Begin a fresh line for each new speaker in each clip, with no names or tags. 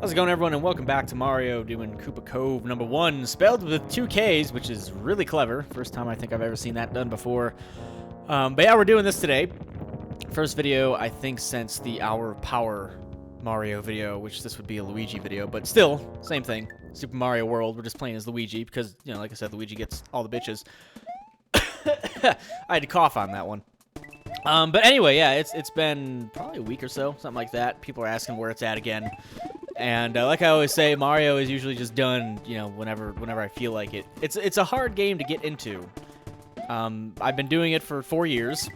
How's it going, everyone, and welcome back to Mario doing Koopa Cove #1, spelled with 2 Ks, which is really clever. First time I think I've ever seen that done before. But yeah, we're doing this today. First video, I think, since the Hour of Power Mario video, which this would be a Luigi video, but still, same thing. Super Mario World, we're just playing as Luigi, because, you know, like I said, Luigi gets all the bitches. I had to cough on that one. But anyway, yeah, it's been probably a week or so, something like that. People are asking where it's at again. And like I always say, Mario is usually just done, you know, whenever I feel like it. It's a hard game to get into. I've been doing it for 4 years,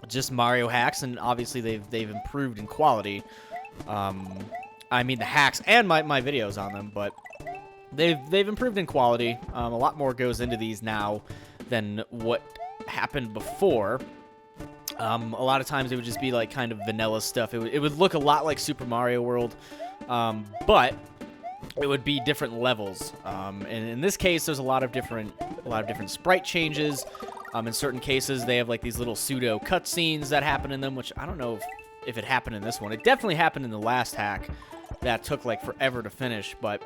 just Mario hacks, and obviously they've improved in quality. I mean the hacks and my videos on them, but they've improved in quality. A lot more goes into these now than what happened before. A lot of times it would just be like kind of vanilla stuff. It would look a lot like Super Mario World. But it would be different levels. And in this case, there's a lot of different sprite changes. In certain cases, they have like these little pseudo cutscenes that happen in them, which I don't know if it happened in this one. It definitely happened in the last hack that took like forever to finish, but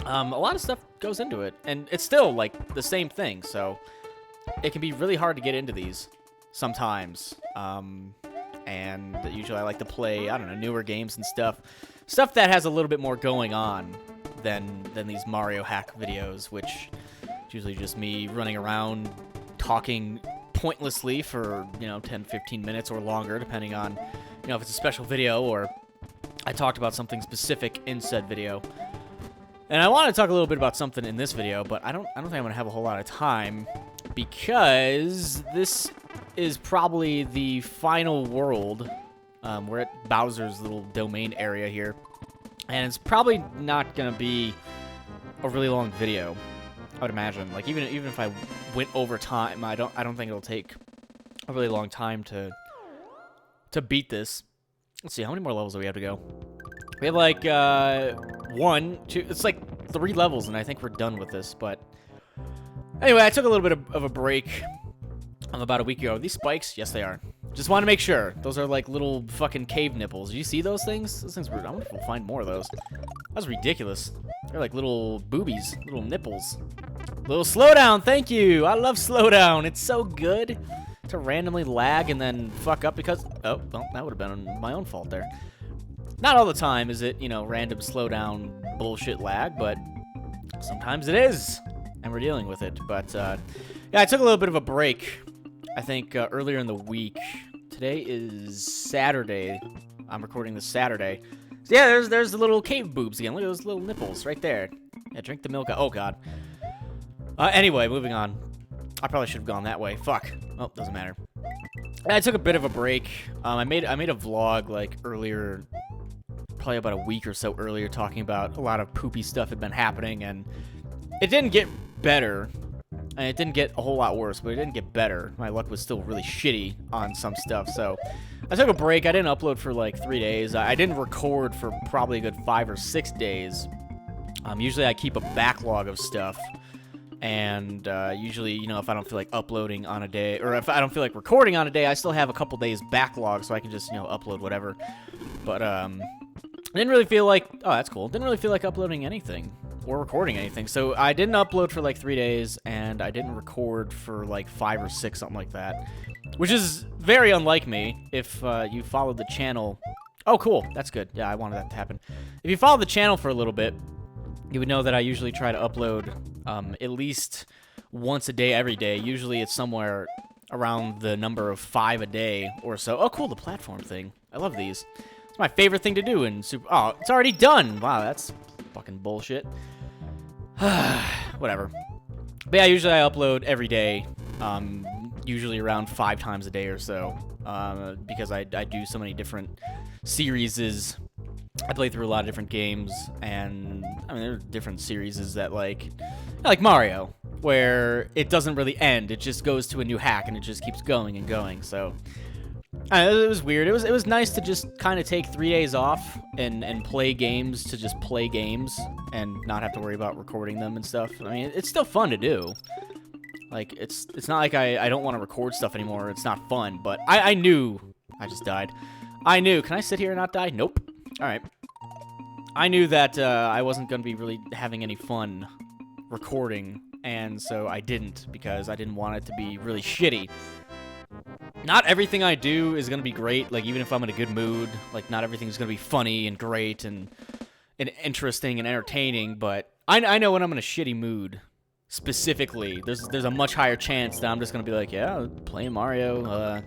a lot of stuff goes into it, and it's still like the same thing. So it can be really hard to get into these sometimes. And usually I like to play, I don't know, newer games and stuff that has a little bit more going on than these Mario hack videos, which is usually just me running around talking pointlessly for, you know, 10-15 minutes or longer, depending on, you know, if it's a special video or I talked about something specific in said video. And I want to talk a little bit about something in this video, but I don't think I'm going to have a whole lot of time, because this is probably the final world. We're at Bowser's little domain area here, and it's probably not gonna be a really long video, I would imagine. Like even if I went over time, I don't think it'll take a really long time to beat this. Let's see, how many more levels do we have to go? We have like 1, 2. It's like 3 levels, and I think we're done with this. But anyway, I took a little bit of a break. About a week ago. Are these spikes? Yes, they are. Just want to make sure. Those are like little fucking cave nipples. Do you see those things? Those things were... I wonder if we'll find more of those. That's ridiculous. They're like little boobies. Little nipples. Little slowdown. Thank you. I love slowdown. It's so good to randomly lag and then fuck up because... Oh, well, that would have been my own fault there. Not all the time is it, you know, random slowdown bullshit lag, but sometimes it is. And we're dealing with it. But, yeah, I took a little bit of a break. I think earlier in the week. Today is Saturday. I'm recording this Saturday. So yeah, there's the little cave boobs again. Look at those little nipples right there. Yeah, drink the milk. Oh god. Anyway, moving on. I probably should have gone that way. Fuck. Oh, doesn't matter. I took a bit of a break. I made a vlog like earlier, probably about a week or so earlier, talking about a lot of poopy stuff had been happening, and it didn't get better. And it didn't get a whole lot worse, but it didn't get better. My luck was still really shitty on some stuff, so I took a break. I didn't upload for like 3 days. I didn't record for probably a good 5 or 6 days. Usually I keep a backlog of stuff, and usually, you know, if I don't feel like uploading on a day, or if I don't feel like recording on a day, I still have a couple days backlog, so I can just, you know, upload whatever. But I didn't really feel like... Oh, that's cool. Didn't really feel like uploading anything. Or recording anything. So I didn't upload for like 3 days, and I didn't record for like 5 or 6, something like that. Which is very unlike me. If you followed the channel... Oh, cool. That's good. Yeah, I wanted that to happen. If you followed the channel for a little bit, you would know that I usually try to upload at least once a day, every day. Usually it's somewhere around the number of 5 a day or so. Oh, cool, the platform thing. I love these. It's my favorite thing to do in Super... Oh, it's already done! Wow, that's fucking bullshit. Whatever. But yeah, usually I upload every day, usually around 5 times a day or so, because I do so many different series. I play through a lot of different games, and I mean, there are different series that like Mario, where it doesn't really end. It just goes to a new hack, and it just keeps going and going, so... it was weird. It was nice to just kind of take 3 days off and play games, to just play games and not have to worry about recording them and stuff. I mean, it's still fun to do. Like, it's not like I don't want to record stuff anymore. It's not fun, but I knew... I just died. I knew. Can I sit here and not die? Nope. All right. I knew that I wasn't going to be really having any fun recording, and so I didn't, because I didn't want it to be really shitty. Not everything I do is going to be great, like, even if I'm in a good mood, like, not everything's going to be funny and great and interesting and entertaining, but I know when I'm in a shitty mood, specifically, there's a much higher chance that I'm just going to be like, yeah, playing Mario,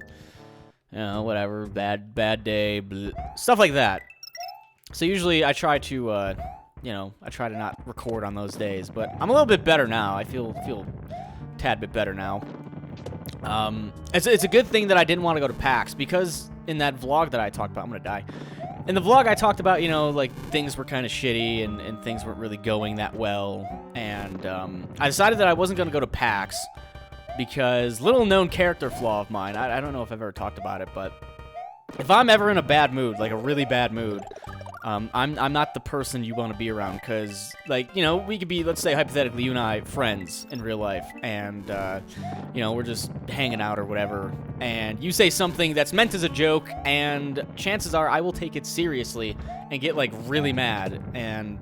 you know, whatever, bad day, blah, stuff like that. So usually I try to, you know, I try to not record on those days, but I'm a little bit better now. I feel a tad bit better now. It's a good thing that I didn't want to go to PAX, because in that vlog that I talked about, I'm gonna die. In the vlog I talked about, you know, like, things were kind of shitty and things weren't really going that well, and I decided that I wasn't gonna go to PAX because little known character flaw of mine. I don't know if I've ever talked about it, but if I'm ever in a bad mood, like a really bad mood, I'm not the person you want to be around, because, like, you know, we could be, let's say, hypothetically, you and I, friends in real life, and, you know, we're just hanging out or whatever, and you say something that's meant as a joke, and chances are I will take it seriously and get, like, really mad, and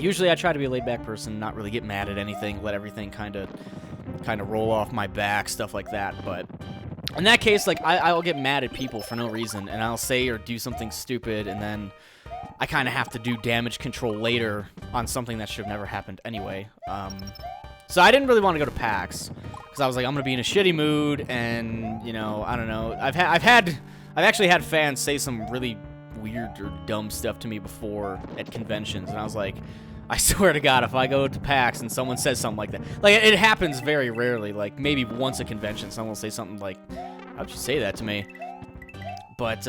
usually I try to be a laid-back person, not really get mad at anything, let everything kind of roll off my back, stuff like that, but in that case, like, I'll get mad at people for no reason, and I'll say or do something stupid, and then I kind of have to do damage control later on something that should have never happened anyway. So I didn't really want to go to PAX, because I was like, I'm gonna be in a shitty mood, and, you know, I don't know. I've actually had fans say some really weird or dumb stuff to me before at conventions, and I was like, I swear to God, if I go to PAX and someone says something like that, like, it happens very rarely, like, maybe once a convention, someone will say something like, how'd you say that to me? But,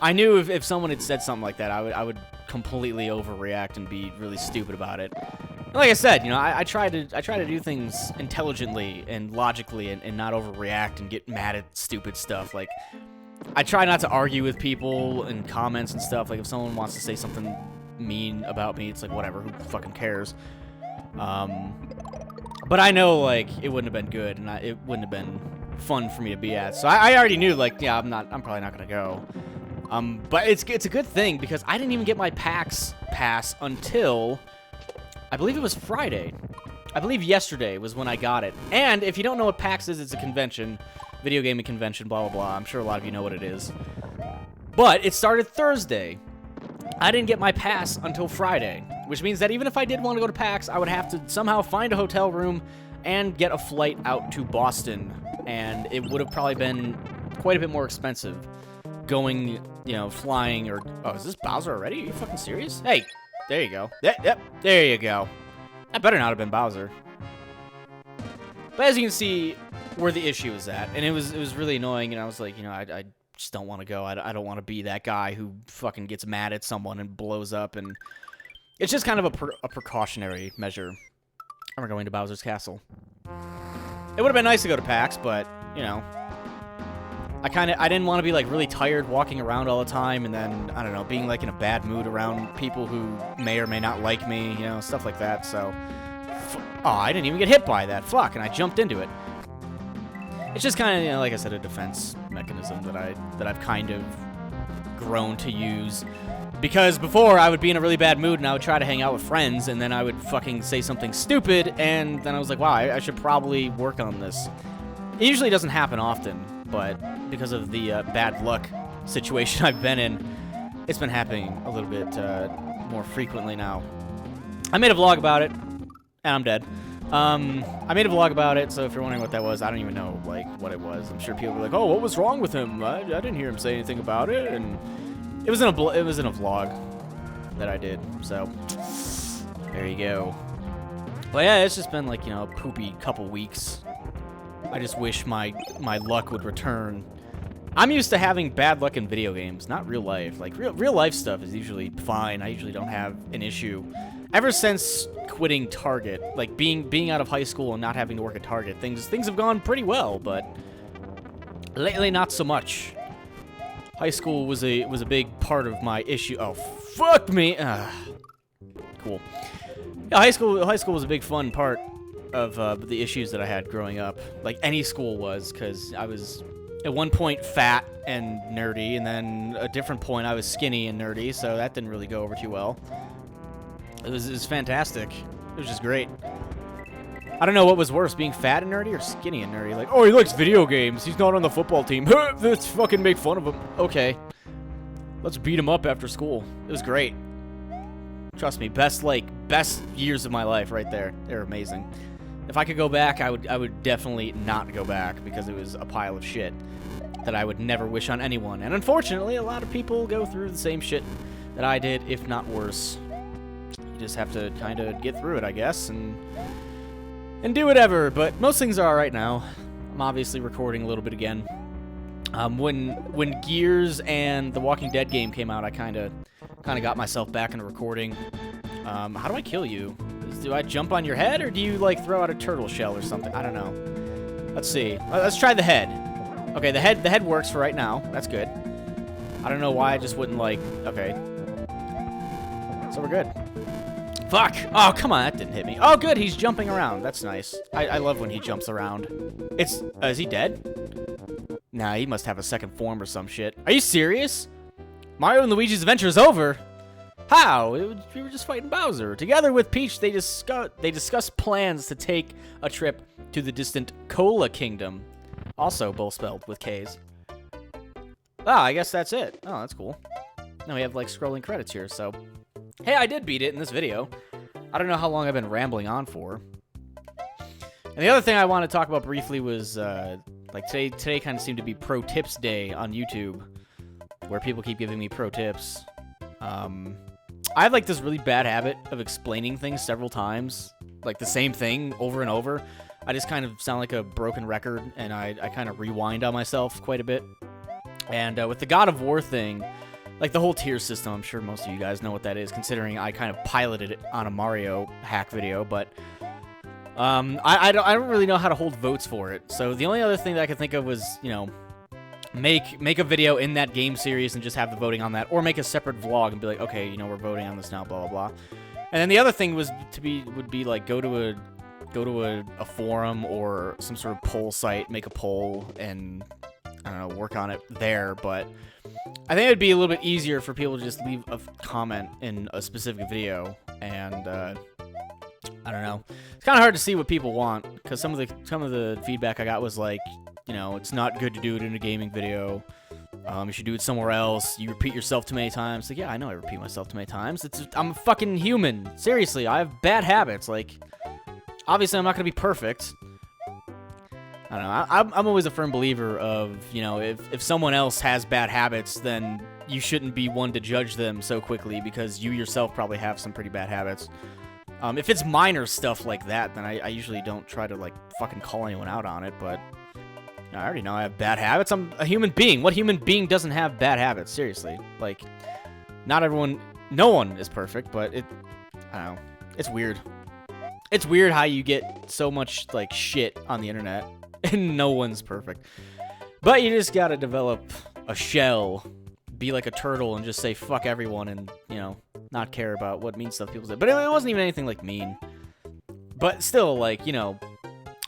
I knew if someone had said something like that, I would completely overreact and be really stupid about it. And like I said, you know, I try to do things intelligently and logically and not overreact and get mad at stupid stuff. Like, I try not to argue with people in comments and stuff. Like, if someone wants to say something mean about me, it's like, whatever, who fucking cares? But I know, like, it wouldn't have been good, and it wouldn't have been fun for me to be at. So I already knew, like, yeah, I'm probably not gonna go. But it's a good thing, because I didn't even get my PAX pass until, I believe it was Friday. I believe yesterday was when I got it. And if you don't know what PAX is, it's a convention, video gaming convention, blah, blah, blah. I'm sure a lot of you know what it is. But it started Thursday. I didn't get my pass until Friday, which means that even if I did want to go to PAX, I would have to somehow find a hotel room and get a flight out to Boston, and it would have probably been quite a bit more expensive going, you know, flying, or, oh, is this Bowser already? Are you fucking serious? Hey, there you go. Yep, there you go. That better not have been Bowser. But as you can see, where the issue is at, and it was really annoying, and I was like, you know, I just don't want to go. I don't want to be that guy who fucking gets mad at someone and blows up, and it's just kind of a precautionary measure. And we're going to Bowser's Castle. It would have been nice to go to PAX, but, you know, I didn't want to be, like, really tired walking around all the time, and then, I don't know, being, like, in a bad mood around people who may or may not like me, you know, stuff like that, so, oh, I didn't even get hit by that, fuck, and I jumped into it. It's just kind of, you know, like I said, a defense mechanism that I've kind of grown to use. Because before, I would be in a really bad mood, and I would try to hang out with friends, and then I would fucking say something stupid, and then I was like, wow, I should probably work on this. It usually doesn't happen often, but because of the bad luck situation I've been in, it's been happening a little bit more frequently now. I made a vlog about it, and I'm dead. I made a vlog about it, so if you're wondering what that was, I don't even know, like, what it was. I'm sure people were like, oh, what was wrong with him? I didn't hear him say anything about it, and it was in a vlog that I did, so there you go. But yeah, it's just been, like, you know, a poopy couple weeks. I just wish my luck would return. I'm used to having bad luck in video games, not real life. Like, real life stuff is usually fine. I usually don't have an issue. Ever since quitting Target, like being out of high school and not having to work at Target, things have gone pretty well, but lately not so much. High school was a big part of my issue. Oh, fuck me. Cool. Yeah, high school was a big fun part of the issues that I had growing up. Like any school was, because I was at one point fat and nerdy, and then a different point I was skinny and nerdy, so that didn't really go over too well. It was fantastic. It was just great. I don't know what was worse, being fat and nerdy or skinny and nerdy. Like, oh, he likes video games. He's not on the football team. Let's fucking make fun of him. Okay. Let's beat him up after school. It was great. Trust me, best years of my life right there. They're amazing. If I could go back, I would definitely not go back because it was a pile of shit that I would never wish on anyone. And unfortunately, a lot of people go through the same shit that I did, if not worse. You just have to kind of get through it, I guess, and do whatever. But most things are all right now. I'm obviously recording a little bit again. When Gears and the Walking Dead game came out, I kind of got myself back into recording. How do I kill you? Do I jump on your head, or do you, like, throw out a turtle shell or something? I don't know. Let's see. Let's try the head. Okay, the head works for right now. That's good. I don't know why I just wouldn't, like... Okay. So we're good. Fuck! Oh, come on, that didn't hit me. Oh, good, he's jumping around. That's nice. I love when he jumps around. Is he dead? Nah, he must have a second form or some shit. Are you serious? Mario and Luigi's adventure is over? How? We were just fighting Bowser. Together with Peach, they discussed plans to take a trip to the distant Cola Kingdom. Also both spelled with K's. Ah, I guess that's it. Oh, that's cool. Now we have, like, scrolling credits here, so... Hey, I did beat it in this video. I don't know how long I've been rambling on for. And the other thing I want to talk about briefly was, like, today kind of seemed to be Pro Tips Day on YouTube, where people keep giving me pro tips. I have, like, this really bad habit of explaining things several times, like the same thing over and over. I just kind of sound like a broken record, and I kind of rewind on myself quite a bit. And with the God of War thing, like the whole tier system, I'm sure most of you guys know what that is, considering I kind of piloted it on a Mario hack video, but I don't really know how to hold votes for it. So the only other thing that I could think of was, you know, make a video in that game series and just have the voting on that, or make a separate vlog and be like, okay, you know, we're voting on this now, blah blah blah. And then the other thing would be like go to a forum or some sort of poll site, make a poll, and I don't know, work on it there. But I think it'd be a little bit easier for people to just leave a comment in a specific video, and I don't know. It's kind of hard to see what people want, because some of the feedback I got was like, you know, it's not good to do it in a gaming video. You should do it somewhere else. You repeat yourself too many times. Like, yeah, I know I repeat myself too many times. I'm a fucking human. Seriously, I have bad habits. Like, obviously, I'm not gonna be perfect. I don't know. I'm always a firm believer of, you know, if someone else has bad habits, then you shouldn't be one to judge them so quickly, because you yourself probably have some pretty bad habits. If it's minor stuff like that, then I usually don't try to, like, fucking call anyone out on it, but I already know I have bad habits. I'm a human being. What human being doesn't have bad habits? Seriously. Like, no one is perfect, but I don't know. It's weird. It's weird how you get so much, like, shit on the internet, and no one's perfect. But you just gotta develop a shell, be like a turtle, and just say fuck everyone, and, you know, not care about what mean stuff people say. But it wasn't even anything, like, mean. But still, like, you know,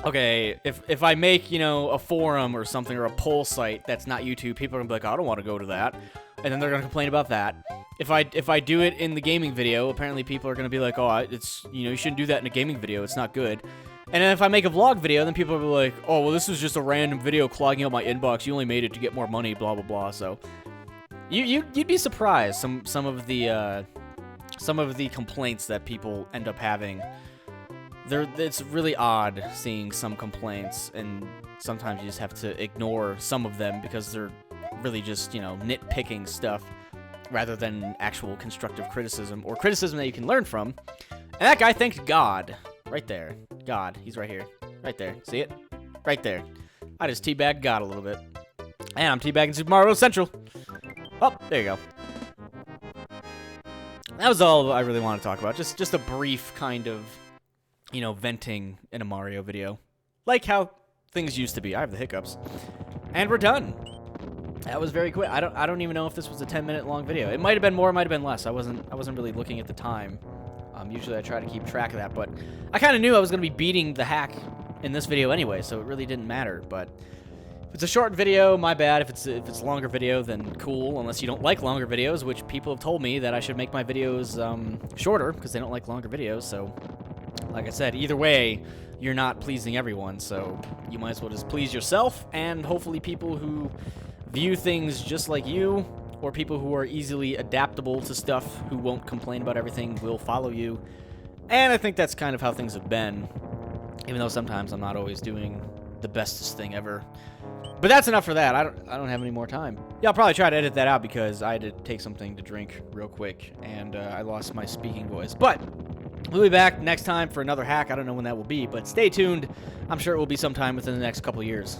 okay, if I make, you know, a forum or something, or a poll site that's not YouTube, people are gonna be like, oh, I don't want to go to that. And then they're gonna complain about that. If I do it in the gaming video, apparently people are gonna be like, oh, it's, you know, you shouldn't do that in a gaming video, it's not good. And then if I make a vlog video, then people will be like, oh, well, this was just a random video clogging up my inbox, you only made it to get more money, blah blah blah. So you'd be surprised some of the complaints that people end up having. It's really odd seeing some complaints, and sometimes you just have to ignore some of them because they're really just, you know, nitpicking stuff rather than actual constructive criticism, or criticism that you can learn from. And that guy thanked God. Right there. God. He's right here. Right there. See it? Right there. I just teabagged God a little bit. And I'm teabagging Super Mario Central. Oh, there you go. That was all I really want to talk about. Just a brief kind of, you know, venting in a Mario video. Like how things used to be. I have the hiccups. And we're done. That was very quick. I don't even know if this was a 10-minute long video. It might have been more, it might have been less. I wasn't really looking at the time. Usually I try to keep track of that, but I kind of knew I was going to be beating the hack in this video anyway, so it really didn't matter. But If it's a short video, my bad. If it's a longer video, then cool. Unless you don't like longer videos, which people have told me that I should make my videos shorter because they don't like longer videos. So, like I said, either way, you're not pleasing everyone. So you might as well just please yourself and hopefully people who view things just like you, or people who are easily adaptable to stuff, who won't complain about everything, will follow you. And I think that's kind of how things have been, even though sometimes I'm not always doing the bestest thing ever. But that's enough for that. I don't have any more time. Yeah, I'll probably try to edit that out because I had to take something to drink real quick, and I lost my speaking voice. But we'll be back next time for another hack. I don't know when that will be, but stay tuned. I'm sure it will be sometime within the next couple years.